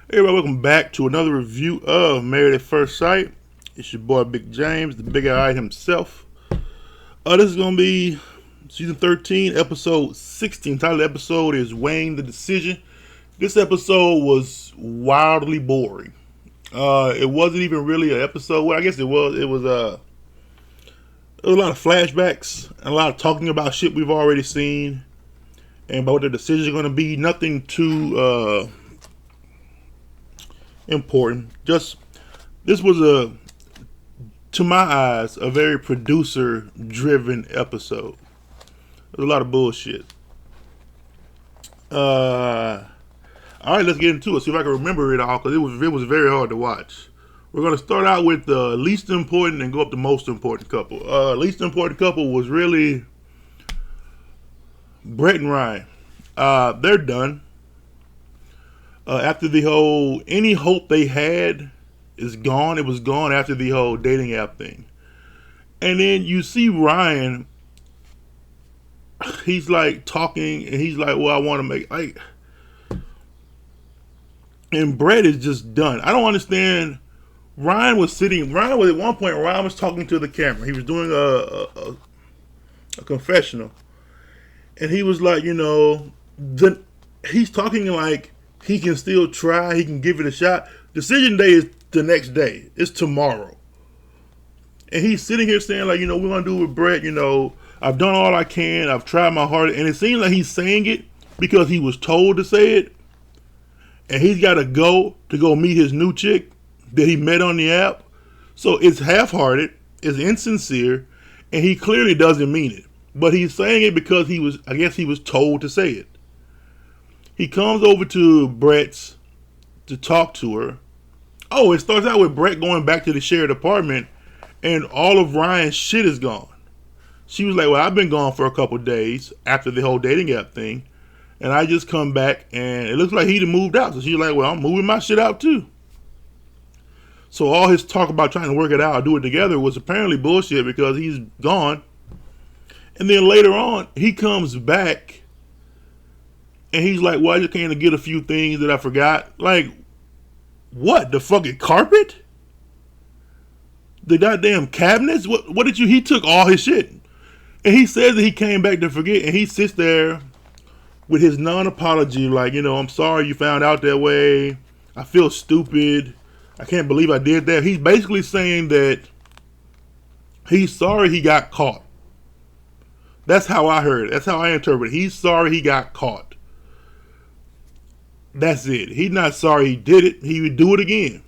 Hey everybody, welcome back to another review of Married at First Sight. It's your boy Big James, the Big Eye himself. This is going to be season 13, episode 16. The title of the episode is Weighing the Decision. This episode was wildly boring. It wasn't even really an episode. Well, I guess it was. There was a lot of flashbacks and a lot of talking about shit we've already seen and about what the decisions are going to be. Nothing too important. Just this was to my eyes, a very producer-driven episode. There's a lot of bullshit. All right, let's get into it. See if I can remember it all, because it was very hard to watch. We're gonna start out with the least important and go up to most important couple. Least important couple was really Brett and Ryan. They're done. After the whole, any hope they had is gone. It was gone after the whole dating app thing. And then you see Ryan, he's like talking and he's like, well, I want to make, like, and Brett is just done. I don't understand. Ryan was at one point, Ryan was talking to the camera. He was doing a confessional. And he was like, he's talking like he can still try, he can give it a shot. Decision day is the next day. It's tomorrow. And he's sitting here saying, like, we're going to do with Brett, I've done all I can, I've tried my hardest. And it seems like he's saying it because he was told to say it. And he's got to go meet his new chick that he met on the app. So it's half-hearted, it's insincere, and he clearly doesn't mean it. But he's saying it because he was told to say it. He comes over to Brett's to talk to her. Oh, it starts out with Brett going back to the shared apartment, and all of Ryan's shit is gone. She was like, well, I've been gone for a couple days after the whole dating app thing, and I just come back, and it looks like he'd moved out. So she's like, well, I'm moving my shit out too. So all his talk about trying to work it out, do it together, was apparently bullshit because he's gone. And then later on, he comes back, and he's like, well, I just came to get a few things that I forgot. Like, what? The fucking carpet? The goddamn cabinets? What did you... He took all his shit. And he says that he came back to forget, and he sits there with his non-apology, like, I'm sorry you found out that way. I feel stupid. I can't believe I did that. He's basically saying that he's sorry he got caught. That's how I heard it. That's how I interpret it. He's sorry he got caught. That's it. He's not sorry he did it. He would do it again.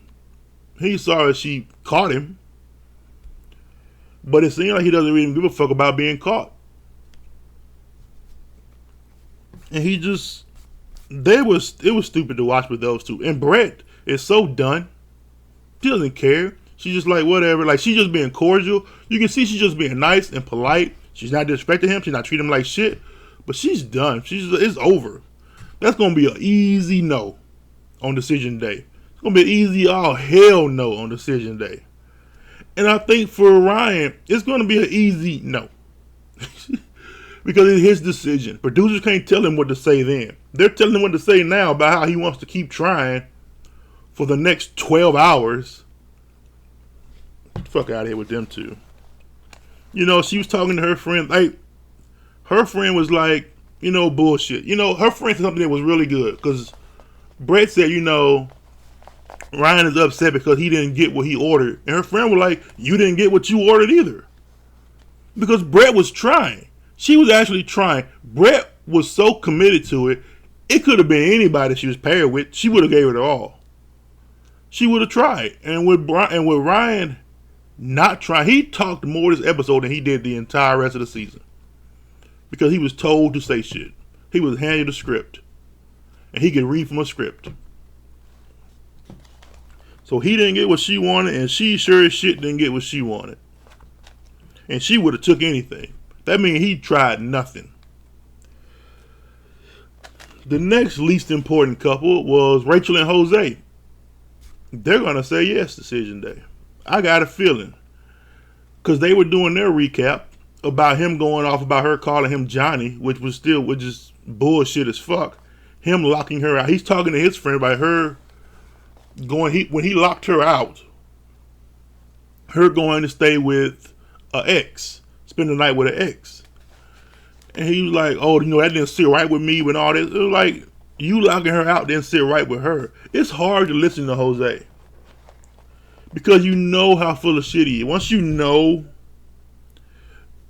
He's sorry she caught him. But it seems like he doesn't even give a fuck about being caught. And it was stupid to watch with those two. And Brett is so done. She doesn't care. She's just like, whatever. Like, she's just being cordial. You can see she's just being nice and polite. She's not disrespecting him. She's not treating him like shit. But she's done. It's over. That's going to be an easy no on decision day. It's going to be an easy, oh, hell no on decision day. And I think for Ryan, it's going to be an easy no. Because it's his decision. Producers can't tell him what to say then. They're telling him what to say now about how he wants to keep trying for the next 12 hours. Fuck out of here with them two. She was talking to her friend. Like, her friend was like, bullshit. Her friend said something that was really good. Because Brett said, Ryan is upset because he didn't get what he ordered. And her friend was like, you didn't get what you ordered either. Because Brett was trying. She was actually trying. Brett was so committed to it, it could have been anybody she was paired with. She would have gave it her all. She would have tried. And with Ryan not trying, he talked more this episode than he did the entire rest of the season. Because he was told to say shit. He was handed a script. And he could read from a script. So he didn't get what she wanted, and she sure as shit didn't get what she wanted. And she would have took anything. That means he tried nothing. The next least important couple was Rachel and Jose. They're going to say yes decision day. I got a feeling. Because they were doing their recap about him going off about her calling him Johnny, which is bullshit as fuck. Him locking her out. He's talking to his friend about her when he locked her out, her going to stay with an ex, spend the night with an ex. And he was like, oh, that didn't sit right with me and all this. It was like, you locking her out didn't sit right with her. It's hard to listen to Jose. Because you know how full of shit he is. Once you know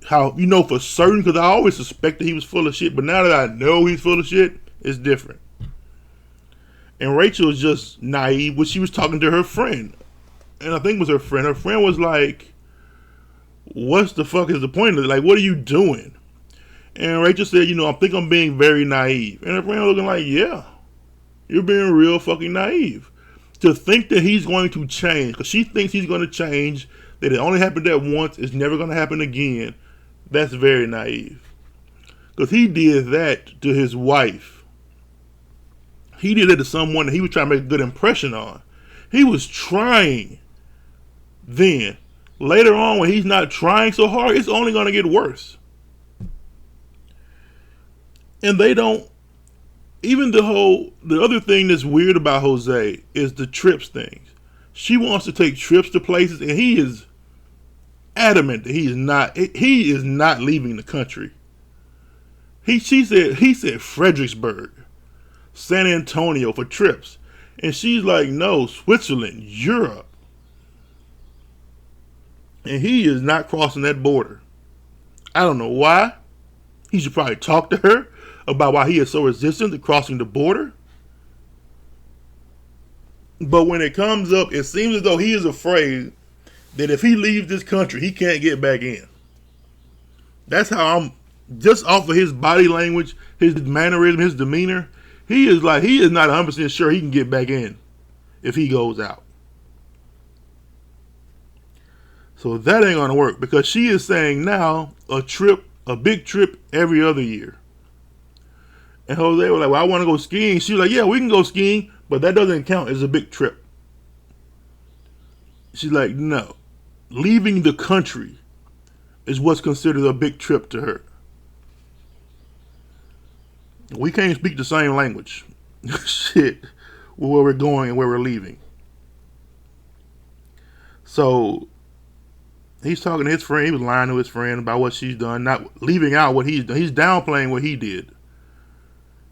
for certain, because I always suspected he was full of shit, but now that I know he's full of shit, it's different. And Rachel is just naive when she was talking to her friend. And I think it was her friend. Her friend was like, what's the fuck is the point of it? Like, what are you doing? And Rachel said, I think I'm being very naive. And her friend was looking like, yeah, you're being real fucking naive. To think that he's going to change, because she thinks he's going to change, that it only happened that once, it's never going to happen again. That's very naive. Because he did that to his wife. He did it to someone that he was trying to make a good impression on. He was trying then. Later on, when he's not trying so hard, it's only going to get worse. And they don't, even the other thing that's weird about Jose is the trips things. She wants to take trips to places, and he is adamant that he is not leaving the country. He said Fredericksburg, San Antonio for trips. And she's like, no, Switzerland, Europe. And he is not crossing that border. I don't know why. He should probably talk to her about why he is so resistant to crossing the border. But when it comes up, it seems as though he is afraid that if he leaves this country, he can't get back in. That's how I'm, just off of his body language, his mannerism, his demeanor, he is not 100% sure he can get back in if he goes out. So that ain't going to work, because she is saying now a big trip every other year. And Jose was like, well, I want to go skiing. She was like, yeah, we can go skiing, but that doesn't count as a big trip. She's like, no. Leaving the country is what's considered a big trip to her. We can't speak the same language. Shit. Where we're going and where we're leaving. So he's talking to his friend. He was lying to his friend about what she's done, not leaving out what he's done. He's downplaying what he did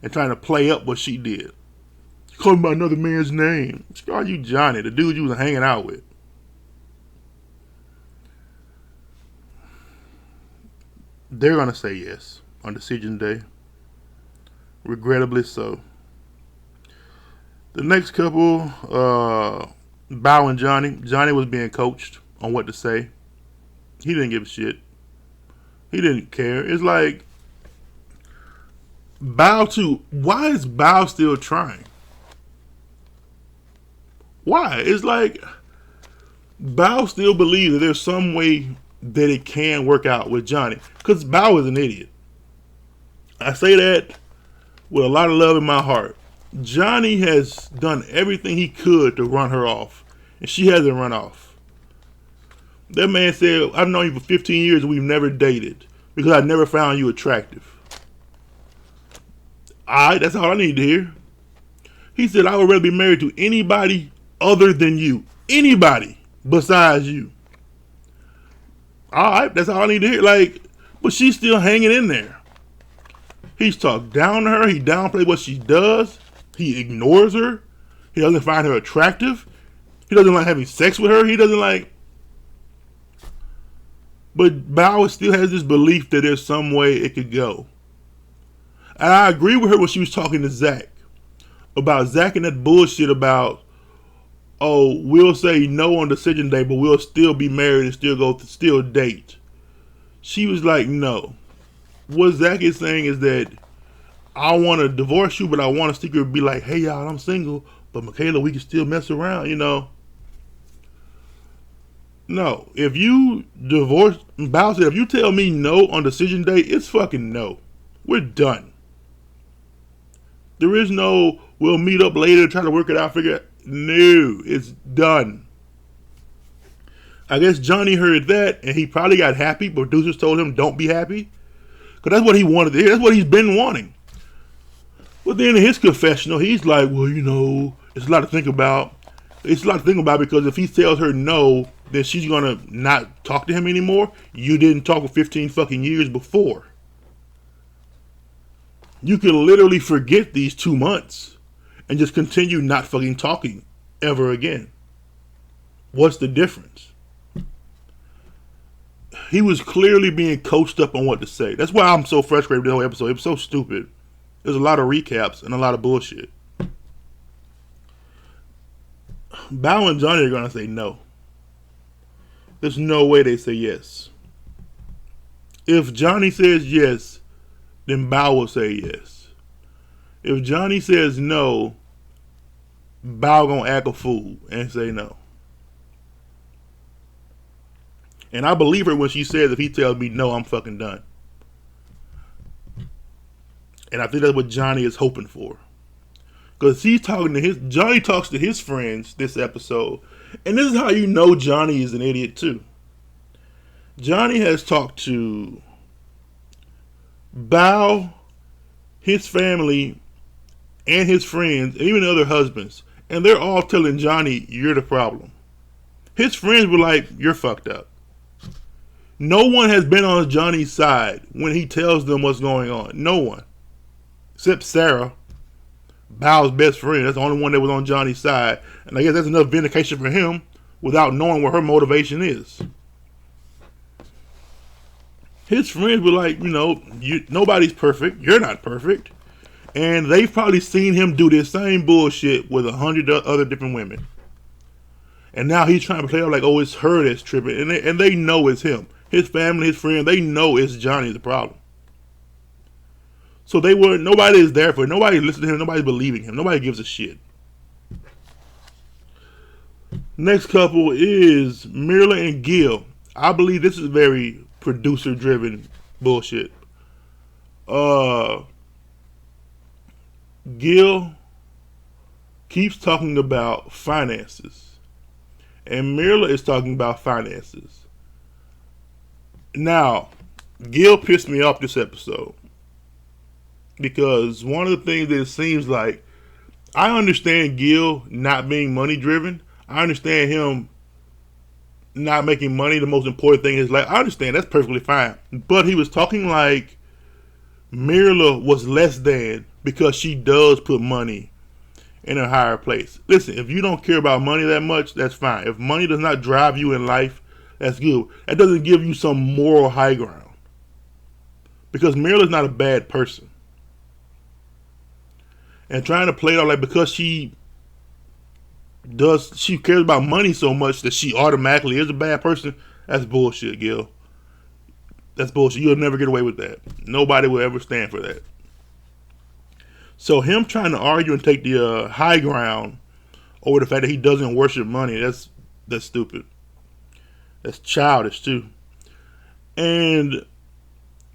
and trying to play up what she did. She called him by another man's name. She called you Johnny, the dude you was hanging out with. They're going to say yes on decision day. Regrettably so. The next couple, Bow and Johnny. Johnny was being coached on what to say. He didn't give a shit. He didn't care. It's like, why is Bow still trying? Why? It's like, Bow still believes that there's some way that it can work out with Johnny. Because Bow is an idiot. I say that with a lot of love in my heart. Johnny has done everything he could to run her off, and she hasn't run off. That man said, I've known you for 15 years and we've never dated because I never found you attractive. Alright, that's all I need to hear. He said, I would rather be married to anybody other than you. Anybody besides you. Alright, that's all I need to hear. Like, but she's still hanging in there. He's talked down to her. He downplays what she does. He ignores her. He doesn't find her attractive. He doesn't like having sex with her. He doesn't like. But Bauer still has this belief that there's some way it could go. And I agree with her when she was talking to Zach. About Zach and that bullshit about, oh, we'll say no on decision day, but we'll still be married and still date. She was like, no. What Zach is saying is that I want to divorce you, but I want to secretly be like, hey, y'all, I'm single, but Michaela, we can still mess around, you know. No. If you divorce, Bow said, if you tell me no on decision day, it's fucking no. We're done. There is no, we'll meet up later, try to work it out, figure it out. No, it's done. I guess Johnny heard that, and he probably got happy. Producers told him, don't be happy. Because that's what he wanted to hear. That's what he's been wanting. But then in his confessional, he's like, well, you know, it's a lot to think about. It's a lot to think about because if he tells her no, then she's gonna not talk to him anymore. You didn't talk for 15 fucking years before. You can literally forget these 2 months and just continue not fucking talking ever again. What's the difference? He was clearly being coached up on what to say. That's why I'm so frustrated with the whole episode. It was so stupid. There's a lot of recaps and a lot of bullshit. Bao and Johnny are going to say no. There's no way they say yes. If Johnny says yes, then Bao will say yes. If Johnny says no, Bao gonna act a fool and say no. And I believe her when she says if he tells me no, I'm fucking done. And I think that's what Johnny is hoping for. Because Johnny talks to his friends this episode. And this is how you know Johnny is an idiot too. Johnny has talked to Bao, his family, and his friends, and even other husbands. And they're all telling Johnny, you're the problem. His friends were like, you're fucked up. No one has been on Johnny's side when he tells them what's going on. No one. Except Sarah, Bao's best friend. That's the only one that was on Johnny's side. And I guess that's enough vindication for him without knowing what her motivation is. His friends were like, nobody's perfect. You're not perfect. And they've probably seen him do this same bullshit with 100 other different women. And now he's trying to play out like, oh, it's her that's tripping. And they know it's him. His family, his friends, they know it's Johnny the problem. So nobody is there for it. Nobody listens to him. Nobody's believing him. Nobody gives a shit. Next couple is Myrla and Gil. I believe this is very producer-driven bullshit. Gil keeps talking about finances. And Myrla is talking about finances. Now, Gil pissed me off this episode. Because one of the things that it seems like, I understand Gil not being money driven. I understand him not making money the most important thing in his life. I understand, that's perfectly fine. But he was talking like Myrla was less than because she does put money in a higher place. Listen, if you don't care about money that much, that's fine. If money does not drive you in life, that's good. That doesn't give you some moral high ground. Because Myrla's not a bad person. And trying to play it out like because she cares about money so much that she automatically is a bad person, that's bullshit, Gil. That's bullshit. You'll never get away with that. Nobody will ever stand for that. So him trying to argue and take the high ground over the fact that he doesn't worship money, that's stupid. That's childish too. And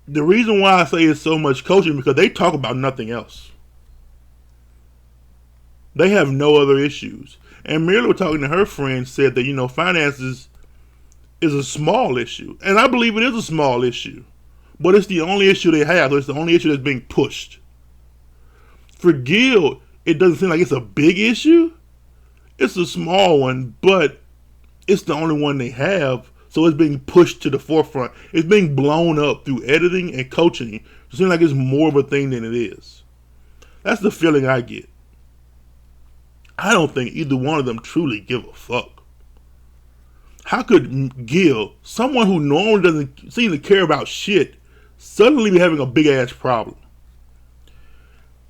the reason why I say it's so much coaching because they talk about nothing else. They have no other issues. And Myrla, talking to her friends, said that, finances is a small issue. And I believe it is a small issue. But it's the only issue they have. It's the only issue that's being pushed. For Gil, it doesn't seem like it's a big issue. It's a small one, but it's the only one they have. So it's being pushed to the forefront. It's being blown up through editing and coaching. It seems like it's more of a thing than it is. That's the feeling I get. I don't think either one of them truly give a fuck. How could Gil, someone who normally doesn't seem to care about shit, suddenly be having a big ass problem?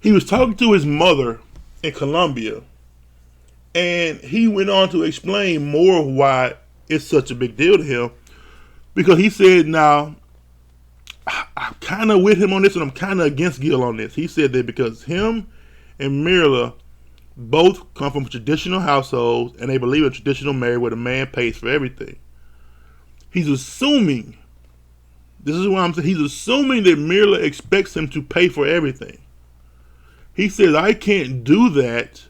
He was talking to his mother in Colombia, and he went on to explain more of why it's such a big deal to him. Because he said, now, I'm kind of with him on this and I'm kind of against Gil on this. He said that because him and Myrla both come from traditional households and they believe in traditional marriage where the man pays for everything. He's assuming, this is what I'm saying, he's assuming that Myrla expects him to pay for everything. He says, I can't do that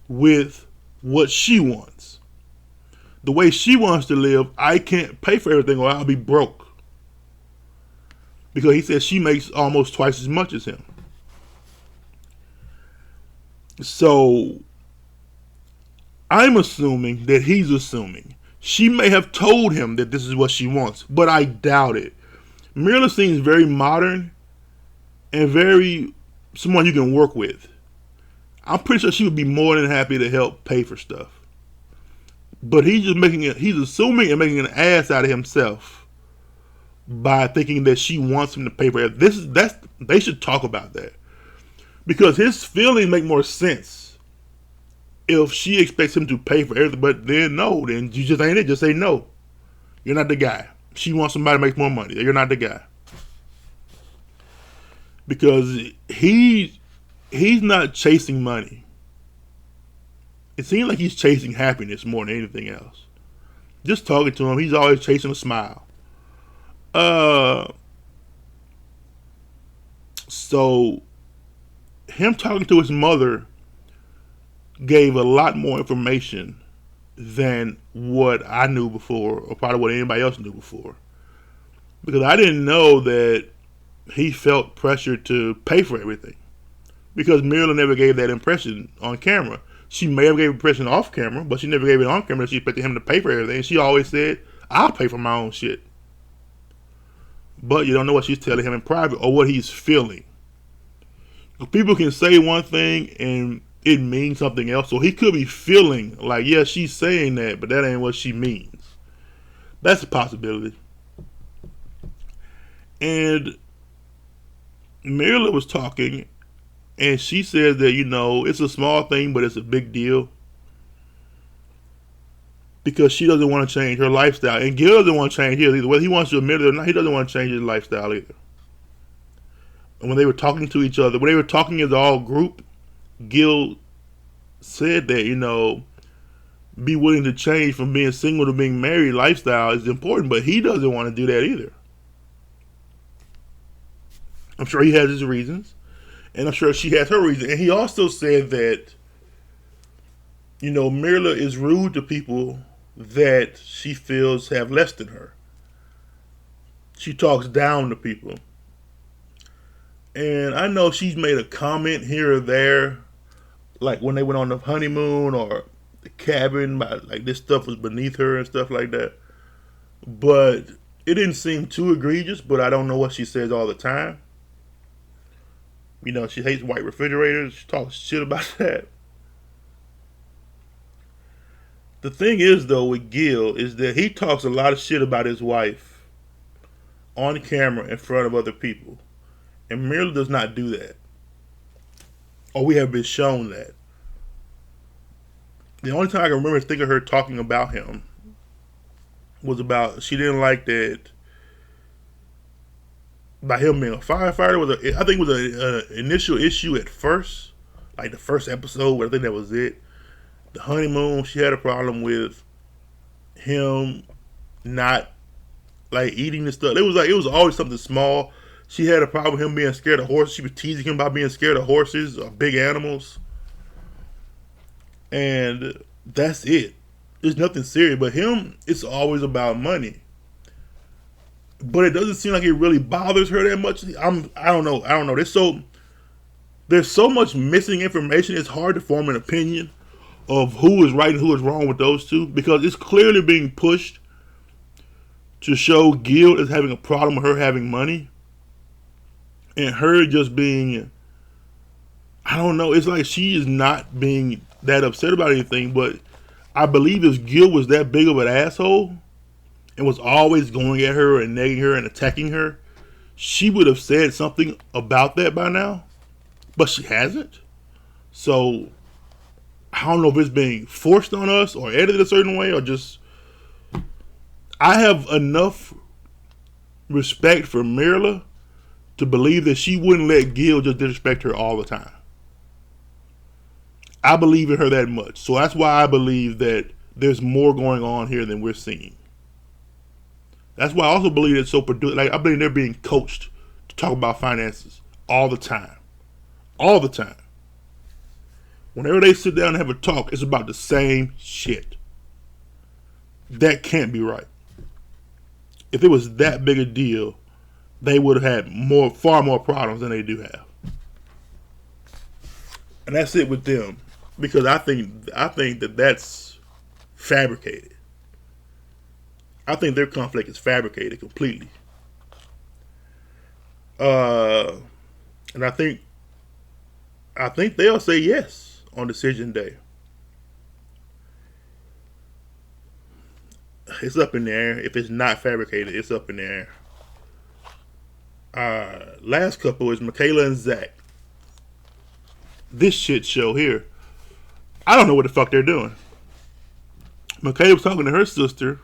with what she wants. The way she wants to live, I can't pay for everything or I'll be broke. Because he says she makes almost twice as much as him. So I'm assuming that he's assuming. She may have told him that this is what she wants, but I doubt it. Myrla seems very modern and very someone you can work with. I'm pretty sure she would be more than happy to help pay for stuff. But he's just he's assuming and making an ass out of himself by thinking that she wants him to pay for it. They should talk about that. Because his feelings make more sense if she expects him to pay for everything, but then no, then you just ain't it. Just say no. You're not the guy. She wants somebody to make more money. You're not the guy. Because he's not chasing money. It seems like he's chasing happiness more than anything else. Just talking to him, he's always chasing a smile. So him talking to his mother gave a lot more information than what I knew before, or probably what anybody else knew before. Because I didn't know that he felt pressure to pay for everything. Because Myrla never gave that impression on camera. She may have gave an impression off camera, but she never gave it on camera. She expected him to pay for everything. She always said, I'll pay for my own shit. But you don't know what she's telling him in private or what he's feeling. People can say one thing and it means something else. So he could be feeling like, yeah, she's saying that, but that ain't what she means. That's a possibility. And Myrla was talking, and she said that, it's a small thing, but it's a big deal. Because she doesn't want to change her lifestyle. And Gil doesn't want to change his either. Whether he wants to admit it or not, he doesn't want to change his lifestyle either. And when they were talking to each other, when they were talking as all group, Gil said that, be willing to change from being single to being married lifestyle is important, but he doesn't want to do that either. I'm sure he has his reasons, and I'm sure she has her reasons. And he also said that, Myrla is rude to people that she feels have less than her. She talks down to people. And I know she's made a comment here or there, like when they went on the honeymoon or the cabin, like this stuff was beneath her and stuff like that. But it didn't seem too egregious, but I don't know what she says all the time. She hates white refrigerators. She talks shit about that. The thing is, though, with Gil, is that he talks a lot of shit about his wife on camera in front of other people. And Myrla does not do that. Or we have been shown that. The only time I can remember thinking of her talking about him was about she didn't like that by him being a firefighter. I think it was an initial issue at first, like the first episode, where I think that was it. The honeymoon, she had a problem with him not like eating the stuff. It was always something small. She had a problem with him being scared of horses. She was teasing him about being scared of horses or big animals. And that's it. There's nothing serious. But him, it's always about money. But it doesn't seem like it really bothers her that much. I don't know. There's so much missing information. It's hard to form an opinion of who is right and who is wrong with those two, because it's clearly being pushed to show Gil is having a problem with her having money, and her just being, I don't know, it's like she is not being that upset about anything. But I believe if Gil was that big of an asshole and was always going at her and nagging her and attacking her, she would have said something about that by now. But she hasn't. So I don't know if it's being forced on us or edited a certain way, or just, I have enough respect for Myrla to believe that she wouldn't let Gil just disrespect her all the time. I believe in her that much. So that's why I believe that there's more going on here than we're seeing. That's why I also believe it's so produced. Like, I believe they're being coached to talk about finances all the time. All the time. Whenever they sit down and have a talk, it's about the same shit. That can't be right. If it was that big a deal, they would have had far more problems than they do have. And that's it with them. because I think that that's fabricated. I think their conflict is fabricated completely. Uh, and I think they'll say yes on decision day. It's up in the air. If it's not fabricated, it's up in the air. Last couple is Michaela and Zach. This shit show here. I don't know what the fuck they're doing. Michaela was talking to her sister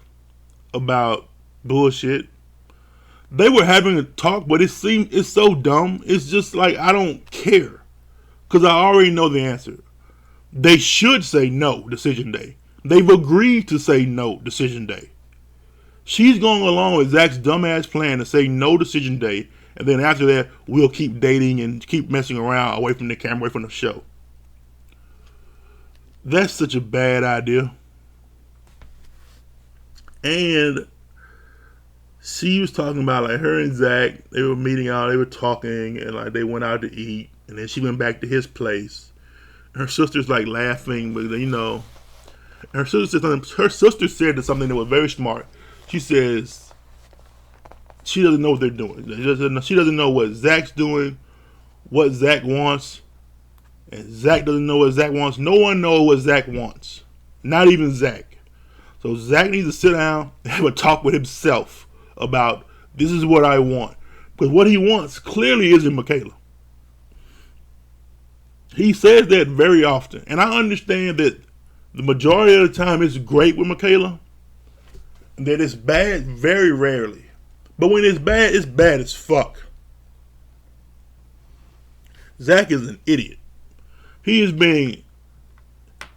about bullshit. They were having a talk, but it's so dumb. It's just like I don't care because I already know the answer. They should say no decision day. They've agreed to say no decision day. She's going along with Zach's dumbass plan to say no decision day, and then after that, we'll keep dating and keep messing around away from the camera, away from the show. That's such a bad idea. And she was talking about like her and Zach, they were meeting out, they were talking, and like they went out to eat, and then she went back to his place. Her sister's like laughing, but her sister said something that was very smart. She says she doesn't know what they're doing. She doesn't know what Zach's doing, what Zach wants, and Zach doesn't know what Zach wants. No one knows what Zach wants, not even Zach. So Zach needs to sit down and have a talk with himself about this is what I want, because what he wants clearly isn't Michaela. He says that very often, and I understand that the majority of the time it's great with Michaela, and that it's bad very rarely. But when it's bad as fuck. Zach is an idiot. He is being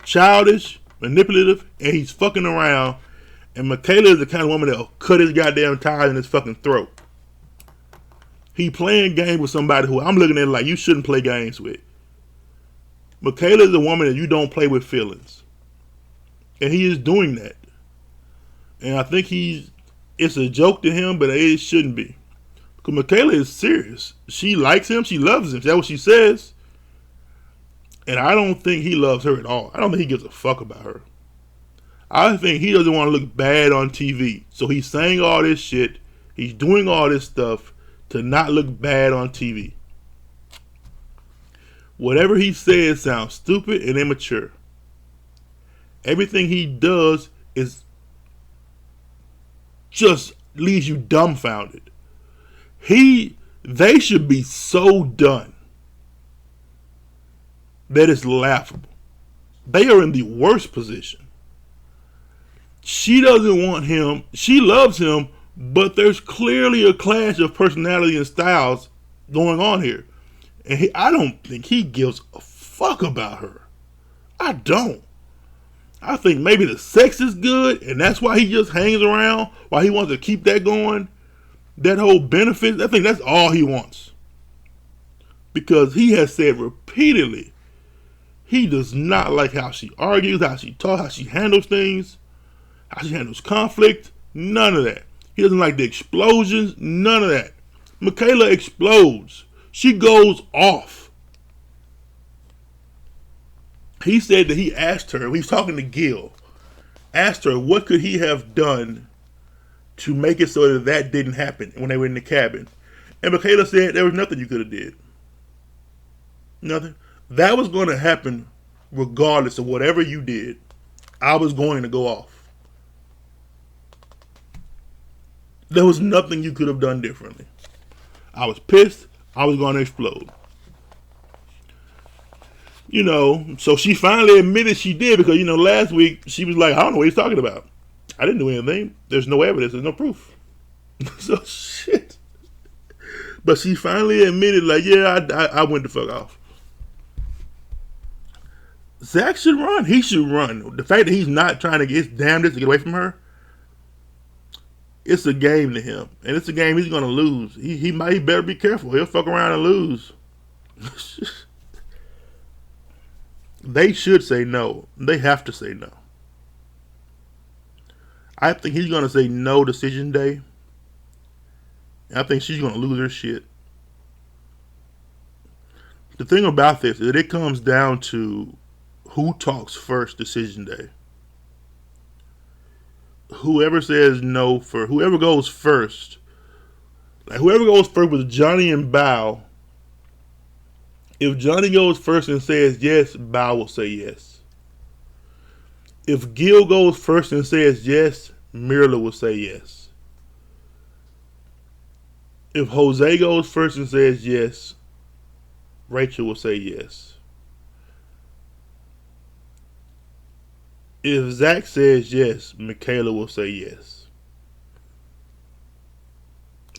childish, manipulative, and he's fucking around. And Michaela is the kind of woman that'll cut his goddamn tires in his fucking throat. He playing games with somebody who I'm looking at like you shouldn't play games with. Michaela is a woman that you don't play with feelings. And he is doing that. And I think it's a joke to him, but it shouldn't be. Because Michaela is serious. She likes him. She loves him. That's what she says. And I don't think he loves her at all. I don't think he gives a fuck about her. I think he doesn't want to look bad on TV. So he's saying all this shit. He's doing all this stuff to not look bad on TV. Whatever he says sounds stupid and immature. Everything he does is just leaves you dumbfounded. They should be so done that it's laughable. They are in the worst position. She doesn't want him. She loves him, but there's clearly a clash of personality and styles going on here. And I don't think he gives a fuck about her. I don't. I think maybe the sex is good, and that's why he just hangs around, why he wants to keep that going. That whole benefit, I think that's all he wants. Because he has said repeatedly, he does not like how she argues, how she talks, how she handles things, how she handles conflict. None of that. He doesn't like the explosions. None of that. Michaela explodes. She goes off. He said that he asked her, he was talking to Gil, asked her what could he have done to make it so that didn't happen when they were in the cabin. And Michaela said there was nothing you could have did. Nothing. That was going to happen regardless of whatever you did. I was going to go off. There was nothing you could have done differently. I was pissed. I was going to explode. So she finally admitted she did because, last week she was like, I don't know what he's talking about. I didn't do anything. There's no evidence. There's no proof. So shit. But she finally admitted, like, yeah, I went the fuck off. Zach should run. He should run. The fact that he's not trying to get his damnedest to get away from her, it's a game to him. And it's a game he's going to lose. He better be careful. He'll fuck around and lose. They should say no. They have to say no. I think he's going to say no decision day. I think she's going to lose her shit. The thing about this is that it comes down to who talks first decision day. Whoever says no for whoever goes first, like whoever goes first with Johnny and Bao. If Johnny goes first and says yes, Bao will say yes. If Gil goes first and says yes, Mirla will say yes. If Jose goes first and says yes, Rachel will say yes. If Zach says yes, Michaela will say yes.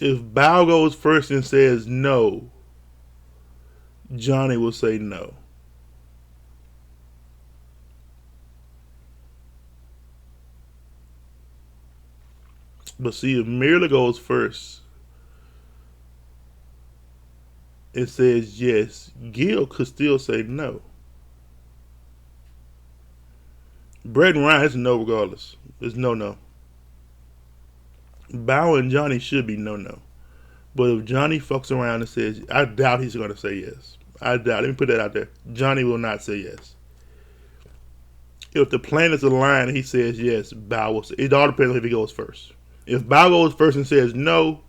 If Bao goes first and says no, Johnny will say no. But see, if Mirla goes first and says yes, Gil could still say no. Brett and Ryan is no regardless. It's no. Bao and Johnny should be no. But if Johnny fucks around and says, I doubt he's going to say yes. I doubt. Let me put that out there. Johnny will not say yes. If the planets align and he says yes, Bao will say. It all depends on if he goes first. If Bao goes first and says no,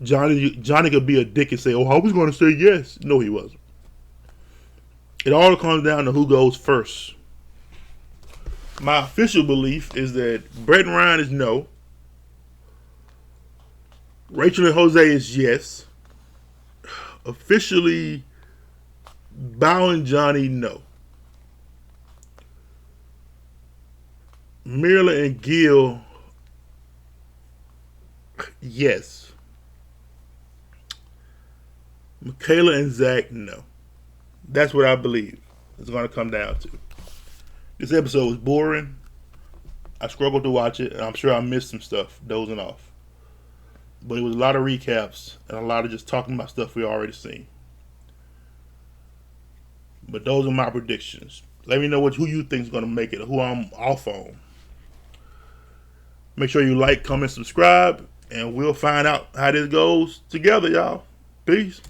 Johnny could be a dick and say, oh, I was going to say yes. No, he wasn't. It all comes down to who goes first. My official belief is that Brett and Ryan is no. Rachel and Jose is yes. Officially, Bao and Johnny, no. Mirla and Gil, yes. Michaela and Zach, no. That's what I believe it's going to come down to. This episode was boring. I struggled to watch it, and I'm sure I missed some stuff, dozing off. But it was a lot of recaps and a lot of just talking about stuff we already seen. But those are my predictions. Let me know who you think is going to make it, or who I'm off on. Make sure you like, comment, subscribe, and we'll find out how this goes together, y'all. Peace.